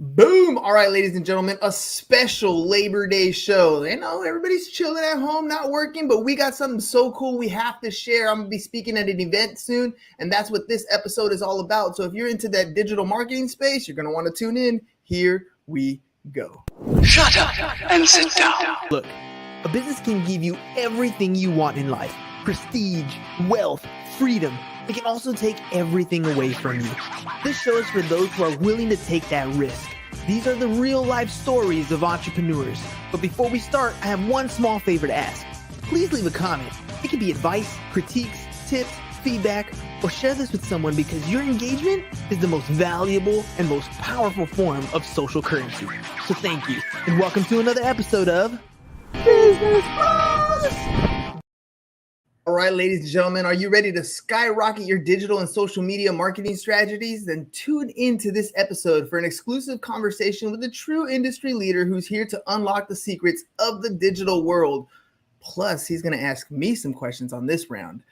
Boom. All right, ladies and gentlemen, a special Labor Day show. You know, everybody's chilling at home, not working, but we got something so cool we have to share. I'm going to be speaking at an event soon, and that's what this episode is all about. So if you're into that digital marketing space, you're going to want to tune in. Here we go. Shut up and sit down. Look, a business can give you everything you want in life. Prestige, wealth, freedom. It can also take everything away from you. This show is for those who are willing to take that risk. These are the real life stories of entrepreneurs. But before we start, I have one small favor to ask. Please leave a comment. It can be advice, critiques, tips, feedback, or share this with someone because your engagement is the most valuable and most powerful form of social currency. So thank you, and welcome to another episode of Business Bros. All right, ladies and gentlemen, are you ready to skyrocket your digital and social media marketing strategies? Then tune into this episode for an exclusive conversation with a true industry leader who's here to unlock the secrets of the digital world. Plus, he's going to ask me some questions on this round.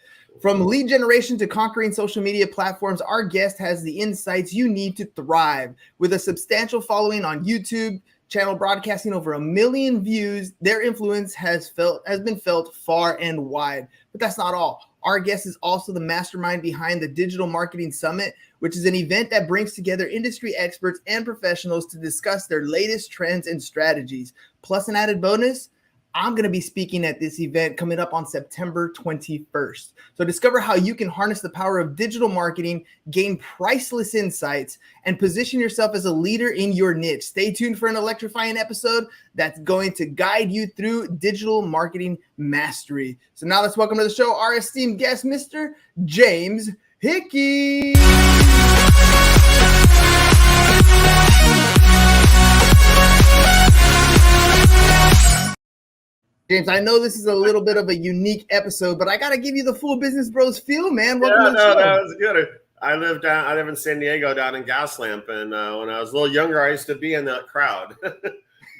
From lead generation to conquering social media platforms, our guest has the insights you need to thrive. With a substantial following on YouTube, channel broadcasting over 1 million views, their influence has been felt far and wide. But that's not all. Our guest is also the mastermind behind the Digital Marketing Summit, which is an event that brings together industry experts and professionals to discuss their latest trends and strategies. Plus, an added bonus, I'm going to be speaking at this event coming up on September 21st. So discover how you can harness the power of digital marketing, gain priceless insights, and position yourself as a leader in your niche. Stay tuned for an electrifying episode that's going to guide you through digital marketing mastery. So now let's welcome to the show our esteemed guest, Mr. James Hickey. James, I know this is a little bit of a unique episode, but I got to give you the full Business Bros feel, man. Welcome to the show. That was good. I live in San Diego down in Gaslamp, and when I was a little younger, I used to be in that crowd,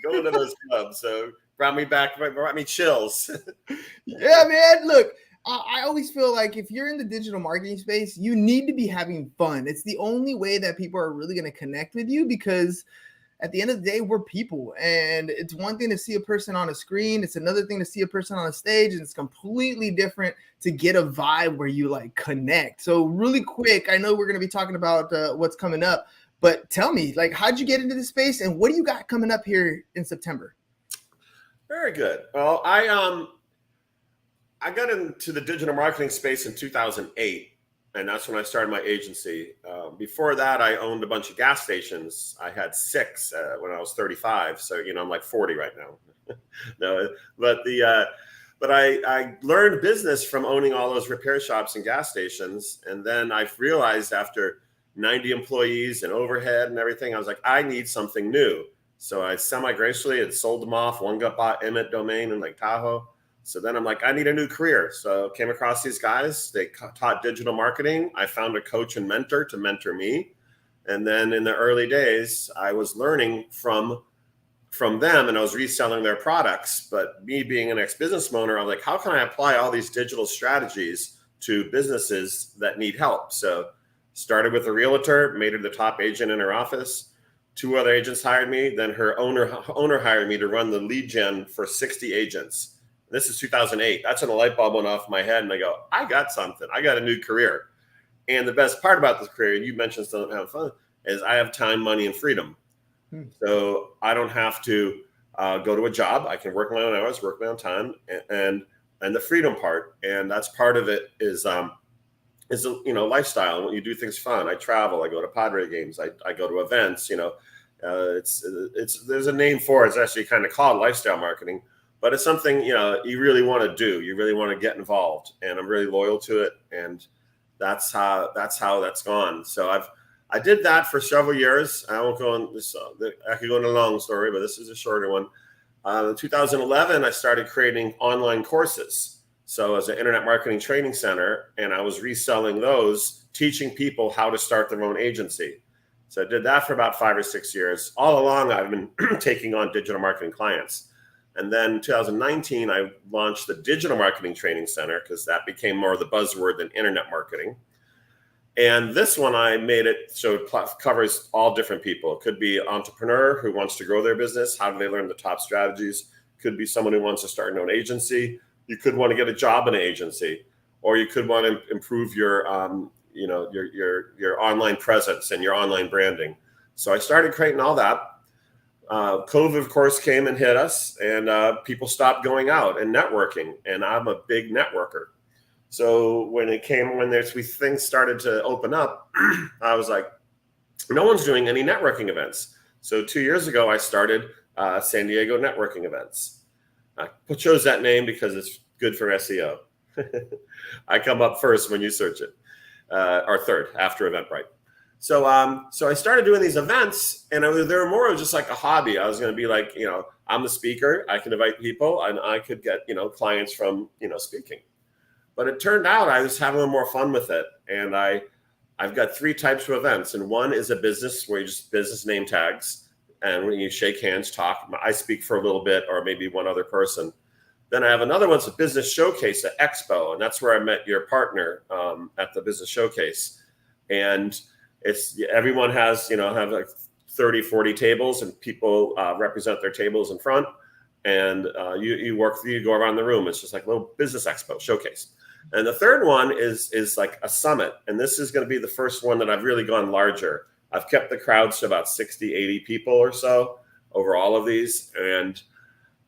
going to those clubs. So brought me chills. Yeah, man. Look, I always feel like if you're in the digital marketing space, you need to be having fun. It's the only way that people are really going to connect with you because at the end of the day, we're people, and it's one thing to see a person on a screen. It's another thing to see a person on a stage, and it's completely different to get a vibe where you like connect. So really quick, I know we're going to be talking about what's coming up, but tell me, like, how'd you get into this space, and what do you got coming up here in September? Very good. Well, I got into the digital marketing space in 2008. And that's when I started my agency. Before that, I owned a bunch of gas stations. I had 6 when I was 35. So, I'm like 40 right now. No, but I learned business from owning all those repair shops and gas stations. And then I realized after 90 employees and overhead and everything, I was like, I need something new. So I semi-gracefully had sold them off. One got bought Emmett domain in Lake Tahoe. So then I'm like, I need a new career. So came across these guys. They taught digital marketing. I found a coach and mentor to mentor me. And then in the early days, I was learning from them and I was reselling their products. But me being an ex-business owner, I'm like, how can I apply all these digital strategies to businesses that need help? So started with a realtor, made her the top agent in her office. 2 other agents hired me. Then her owner hired me to run the lead gen for 60 agents. This is 2008. That's when a light bulb went off in my head and I go, I got something. I got a new career. And the best part about this career, you mentioned still having fun, is I have time, money, and freedom. So I don't have to go to a job. I can work my own hours, work my own time, and the freedom part. And that's part of it is lifestyle. When you do things fun, I travel, I go to Padre games, I go to events, there's a name for it. It's actually kind of called lifestyle marketing. But it's something, you really want to do. You really want to get involved. And I'm really loyal to it. And that's how that's gone. So I did that for several years. I won't go on this. I could go into a long story, but this is a shorter one. In 2011, I started creating online courses. So as an internet marketing training center, and I was reselling those, teaching people how to start their own agency. So I did that for about 5 or 6 years. All along, I've been taking on digital marketing clients. And then in 2019, I launched the Digital Marketing Training Center because that became more of the buzzword than internet marketing. And this one, I made it so it covers all different people. It could be an entrepreneur who wants to grow their business. How do they learn the top strategies? Could be someone who wants to start an own agency. You could want to get a job in an agency, or you could want to improve your, your online presence and your online branding. So I started creating all that. COVID, of course, came and hit us, and people stopped going out and networking. And I'm a big networker. So when things started to open up, I was like, no one's doing any networking events. So 2 years ago, I started San Diego networking events. I chose that name because it's good for SEO. I come up first when you search it, or third after Eventbrite. So I started doing these events, and they were more of just like a hobby. I was going to be like, I'm the speaker. I can invite people, and I could get, clients from, speaking. But it turned out I was having a little more fun with it. And I've got 3 types of events. And one is a business where you just business name tags. And when you shake hands, talk, I speak for a little bit, or maybe one other person. Then I have another one, it's a business showcase at Expo. And that's where I met your partner at the business showcase. And everyone has, have like 30, 40 tables, and people represent their tables in front. And you go around the room. It's just like a little business expo showcase. And the third one is like a summit. And this is going to be the first one that I've really gone larger. I've kept the crowds to about 60, 80 people or so over all of these. And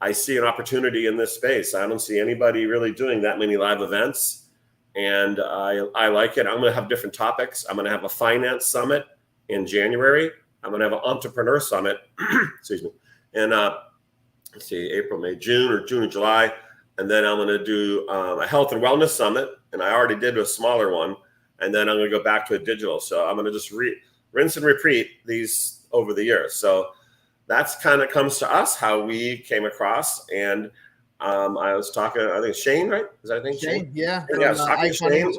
I see an opportunity in this space. I don't see anybody really doing that many live events. And I like it. I'm going to have different topics. I'm going to have a finance summit in January. I'm going to have an entrepreneur summit, excuse me, in let's see, April, May, June or July. And then I'm going to do a health and wellness summit. And I already did a smaller one. And then I'm going to go back to a digital. So I'm going to just rinse and repeat these over the years. So that's kind of comes to us, how we came across. And I was talking, I think Shane, right? Is that Shane? Yeah. Yeah, I was talking to Shane.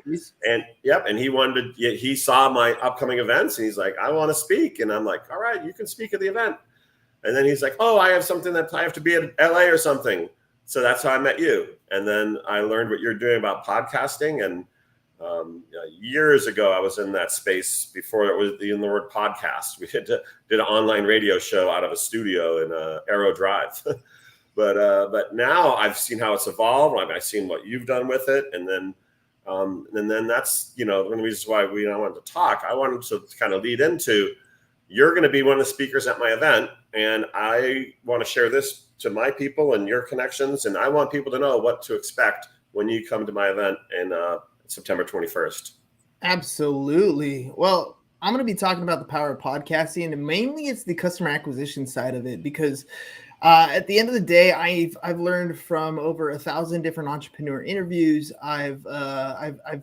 And and he wanted he saw my upcoming events, and he's like, I want to speak. And I'm like, all right, you can speak at the event. And then he's like, oh, I have something that I have to be in LA or something. So that's how I met you. And then I learned what you're doing about podcasting. And years ago, I was in that space before it was in the word podcast. We did an online radio show out of a studio in Arrow Drive. But now I've seen how it's evolved. I've seen what you've done with it. And then that's, one of the reasons why I wanted to talk. I wanted to kind of lead into, you're going to be one of the speakers at my event. And I want to share this to my people and your connections. And I want people to know what to expect when you come to my event in September 21st. Absolutely. Well, I'm going to be talking about the power of podcasting, and mainly it's the customer acquisition side of it, because at the end of the day, I've learned from over 1,000 different entrepreneur interviews. I've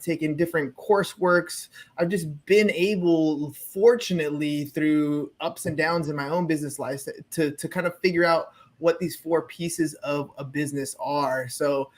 taken different courseworks. I've just been able, fortunately, through ups and downs in my own business life, to kind of figure out what these 4 pieces of a business are. So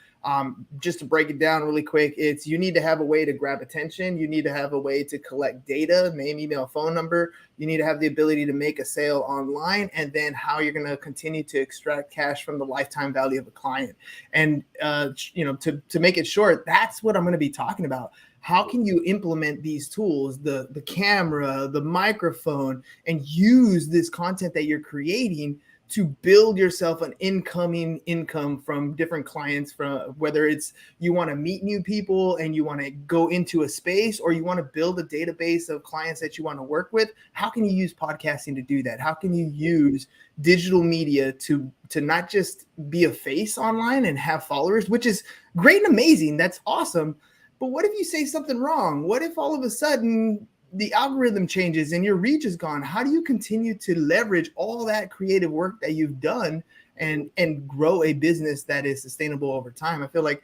just to break it down really quick, it's you need to have a way to grab attention. You need to have a way to collect data, name, email, phone number. You need to have the ability to make a sale online, and then how you're going to continue to extract cash from the lifetime value of a client. And, to make it short, that's what I'm going to be talking about. How can you implement these tools, the camera, the microphone, and use this content that you're creating to build yourself an income from different clients, from whether it's you want to meet new people and you want to go into a space, or you want to build a database of clients that you want to work with. How can you use podcasting to do that? How can you use digital media to not just be a face online and have followers, which is great and amazing. That's awesome. But what if you say something wrong? What if all of a sudden the algorithm changes and your reach is gone? How do you continue to leverage all that creative work that you've done and grow a business that is sustainable over time? I feel like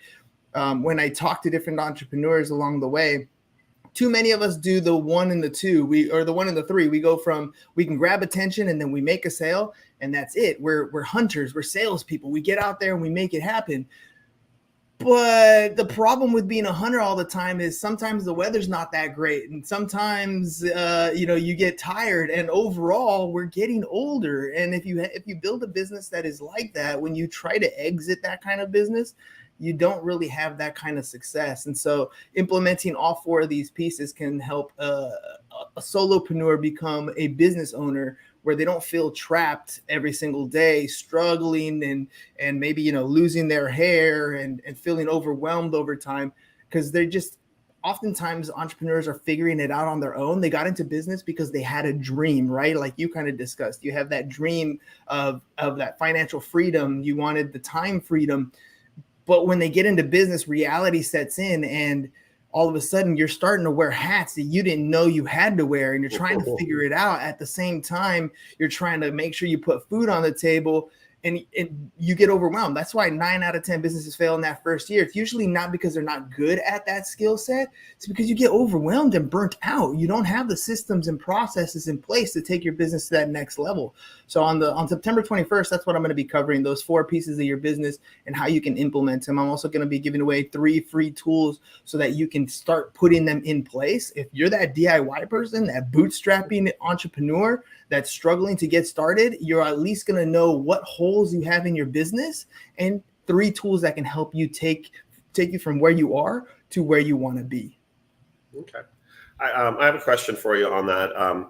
when I talk to different entrepreneurs along the way, too many of us do the 1 and the 2, or the 1 and the 3. We go from, we can grab attention and then we make a sale, and that's it. We're hunters, we're salespeople. We get out there and we make it happen. But the problem with being a hunter all the time is sometimes the weather's not that great. And sometimes, you get tired, and overall we're getting older. And if you build a business that is like that, when you try to exit that kind of business, you don't really have that kind of success. And so implementing all four of these pieces can help a solopreneur become a business owner where they don't feel trapped every single day, struggling and maybe, you know, losing their hair and feeling overwhelmed over time, because they're just oftentimes entrepreneurs are figuring it out on their own. They got into business because they had a dream, right? Like you kind of discussed, you have that dream of that financial freedom. You wanted the time freedom, but when they get into business, reality sets in, and all of a sudden you're starting to wear hats that you didn't know you had to wear, and you're trying to figure it out. At the same time, you're trying to make sure you put food on the table, and you get overwhelmed. That's why 9 out of 10 businesses fail in that first year. It's usually not because they're not good at that skill set. It's because you get overwhelmed and burnt out. You don't have the systems and processes in place to take your business to that next level. So on September 21st, that's what I'm going to be covering, those 4 pieces of your business and how you can implement them. I'm also going to be giving away 3 free tools so that you can start putting them in place. If you're that DIY person, that bootstrapping entrepreneur that's struggling to get started, you're at least going to know what holes you have in your business and 3 tools that can help you take you from where you are to where you want to be. Okay. I have a question for you on that.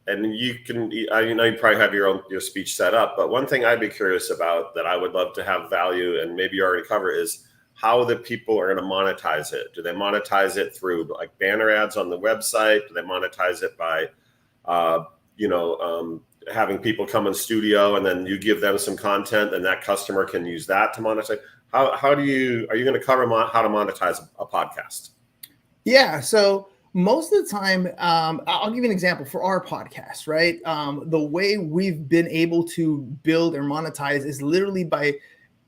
And you can, I know you probably have your speech set up, but one thing I'd be curious about that I would love to have value, and maybe you already cover, is how the people are going to monetize it. Do they monetize it through like banner ads on the website? Do they monetize it by, having people come in studio and then you give them some content and that customer can use that to monetize? Are you going to cover how to monetize a podcast? Yeah. So most of the time, I'll give you an example for our podcast, right? The way we've been able to build or monetize is literally by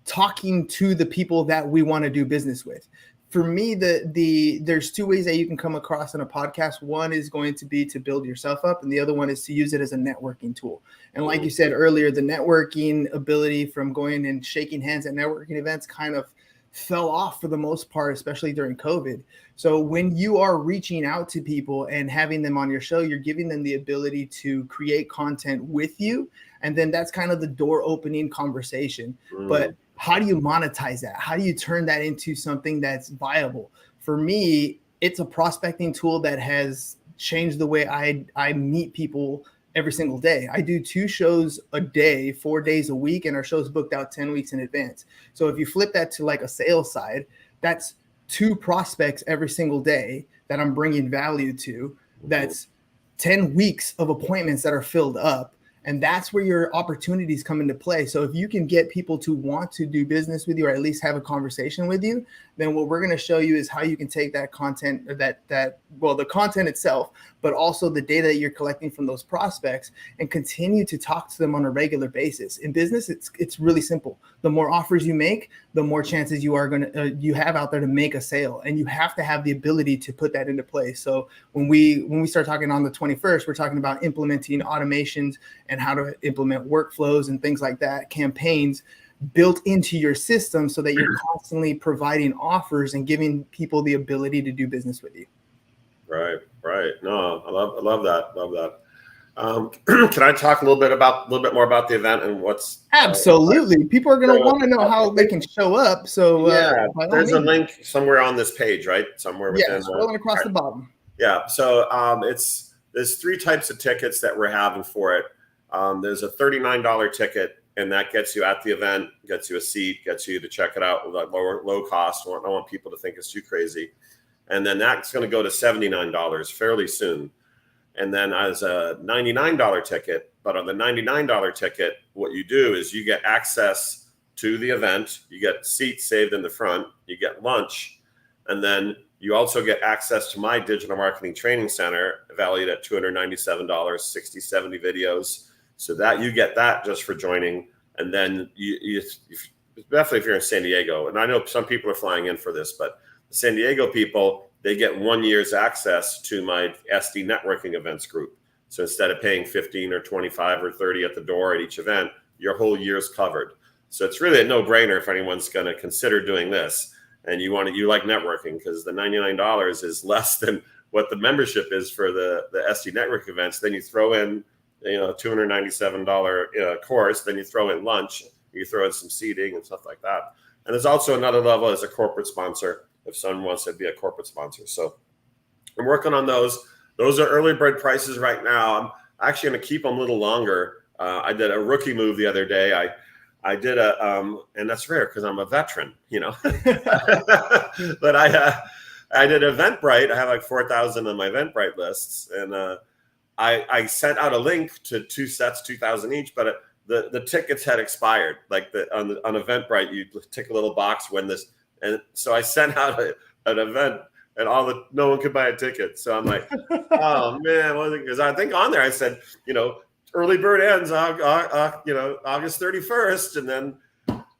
talking to the people that we want to do business with. For me, there's 2 ways that you can come across in a podcast. One is going to be to build yourself up, and the other one is to use it as a networking tool. And like you said earlier, the networking ability from going and shaking hands at networking events kind of fell off for the most part, especially during COVID. So when you are reaching out to people and having them on your show, you're giving them the ability to create content with you. And then that's kind of the door opening conversation. But how do you monetize that? How do you turn that into something that's viable? For me, it's a prospecting tool that has changed the way I meet people every single day. I do 2 shows a day, 4 days a week, and our show's booked out 10 weeks in advance. So if you flip that to like a sales side, that's 2 prospects every single day that I'm bringing value to. That's 10 weeks of appointments that are filled up. And that's where your opportunities come into play. So if you can get people to want to do business with you, or at least have a conversation with you, then what we're going to show you is how you can take that content, or the content itself, but also the data that you're collecting from those prospects, and continue to talk to them on a regular basis. In business, it's really simple. The more offers you make, the more chances you have out there to make a sale, and you have to have the ability to put that into place. So when we start talking on the 21st, we're talking about implementing automations and how to implement workflows and things like that, campaigns built into your system so that you're constantly providing offers and giving people the ability to do business with you. Right. No, I love that. Can I talk a little bit more about the event and what's absolutely? People are going to want to know how they can show up. So there's a link somewhere on this page, right? Somewhere within. Scrolling across the bottom. Yeah. So there's 3 types of tickets that we're having for it. There's a $39 ticket, and that gets you at the event, gets you a seat, gets you to check it out with a low cost. I don't want people to think it's too crazy. And then that's going to go to $79 fairly soon. And then as a $99 ticket, but on the $99 ticket, what you do is you get access to the event, you get seats saved in the front, you get lunch, and then you also get access to my digital marketing training center, valued at $297, 60, 70 videos. So that you get that just for joining. And then you definitely if you're in San Diego, and I know some people are flying in for this, but the San Diego people, they get 1 year's access to my SD networking events group. So instead of paying 15 or 25 or 30 at the door at each event, your whole year's covered. So it's really a no-brainer if anyone's going to consider doing this. And you like networking, because the $99 is less than what the membership is for the SD network events. Then you throw in, $297 course. Then you throw in lunch. You throw in some seating and stuff like that. And there's also another level as a corporate sponsor if someone wants to be a corporate sponsor. So I'm working on those. Those are early bird prices right now. I'm actually going to keep them a little longer. I did a rookie move the other day. I did and that's rare because I'm a veteran, but I did Eventbrite. I have like 4,000 on my Eventbrite lists, and I sent out a link to 2 sets, 2,000 each, but the tickets had expired. Like on Eventbrite, you tick a little box when this, and so I sent out an event, and no one could buy a ticket. So I'm like, oh man, because I think on there I said, early bird ends, August 31st, and then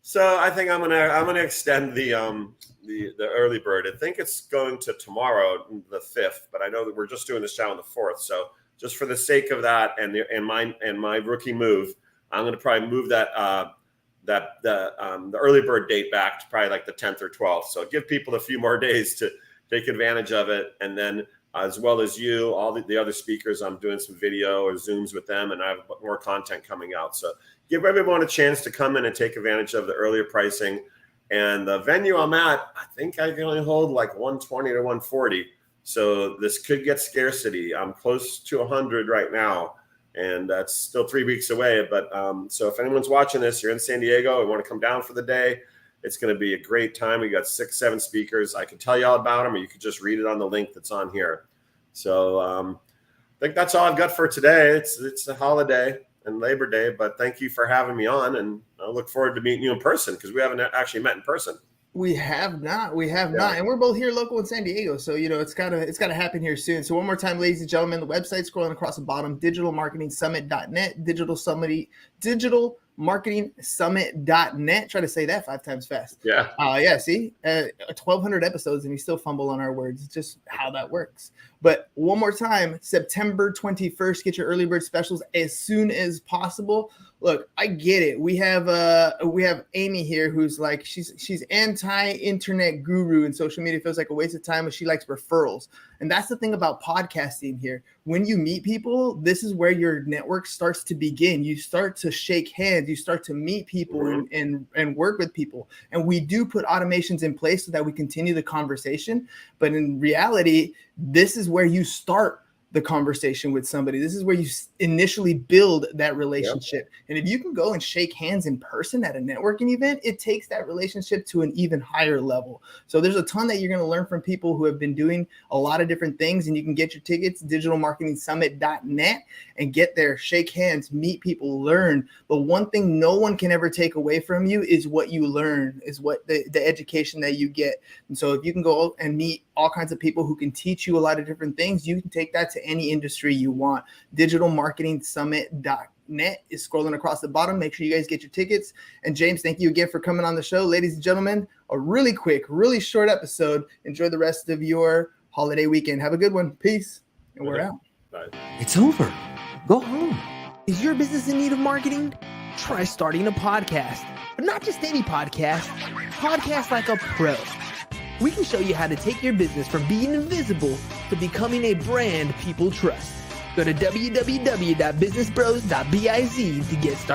so I think I'm gonna extend the early bird. I think it's going to tomorrow, the 5th, but I know that we're just doing the show on the 4th. So just for the sake of that and my rookie move, I'm gonna probably move the early bird date back to probably like the 10th or 12th. So give people a few more days to take advantage of it, and then as well as all the other speakers, I'm doing some video or Zooms with them, and I have more content coming out. So give everyone a chance to come in and take advantage of the earlier pricing. And the venue I'm at, I think I can only hold like 120 to 140. So this could get scarcity. I'm close to 100 right now, and that's still 3 weeks away. But so if anyone's watching this, you're in San Diego and want to come down for the day, it's going to be a great time. We got 6, 7 speakers. I can tell you all about them, or you could just read it on the link that's on here. So I think that's all I've got for today. It's a holiday and Labor Day, but thank you for having me on, and I look forward to meeting you in person because we haven't actually met in person. We have not, and we're both here local in San Diego, so it's gotta happen here soon. So one more time, ladies and gentlemen, the website scrolling across the bottom, digitalmarketingsummit.net, digitalmarketingsummit.net. Try to say that 5 times fast. Yeah. See, 1,200 episodes and you still fumble on our words. It's just how that works. But one more time, September 21st, get your early bird specials as soon as possible. Look, I get it. We have Amy here who's like, she's anti-internet guru, and social media feels like a waste of time, but she likes referrals. And that's the thing about podcasting here. When you meet people, this is where your network starts to begin. You start to shake hands, you start to meet people and work with people. And we do put automations in place so that we continue the conversation. But in reality, this is where you start the conversation with somebody. This is where you initially build that relationship. Yep. And if you can go and shake hands in person at a networking event, it takes that relationship to an even higher level. So there's a ton that you're going to learn from people who have been doing a lot of different things, and you can get your tickets, digitalmarketingsummit.net, and get there, shake hands, meet people, learn. But one thing no one can ever take away from you is what you learn, is what the education that you get. And so if you can go and meet all kinds of people who can teach you a lot of different things, you can take that to any industry you want. Digitalmarketingsummit.net is scrolling across the bottom. Make sure you guys get your tickets. And James, thank you again for coming on the show. Ladies and gentlemen, a really quick, really short episode. Enjoy the rest of your holiday weekend. Have a good one. Peace. And we're out. Bye. It's over. Go home. Is your business in need of marketing? Try starting a podcast. But not just any podcast. Podcast like a pro. We can show you how to take your business from being invisible to becoming a brand people trust. Go to www.businessbros.biz to get started.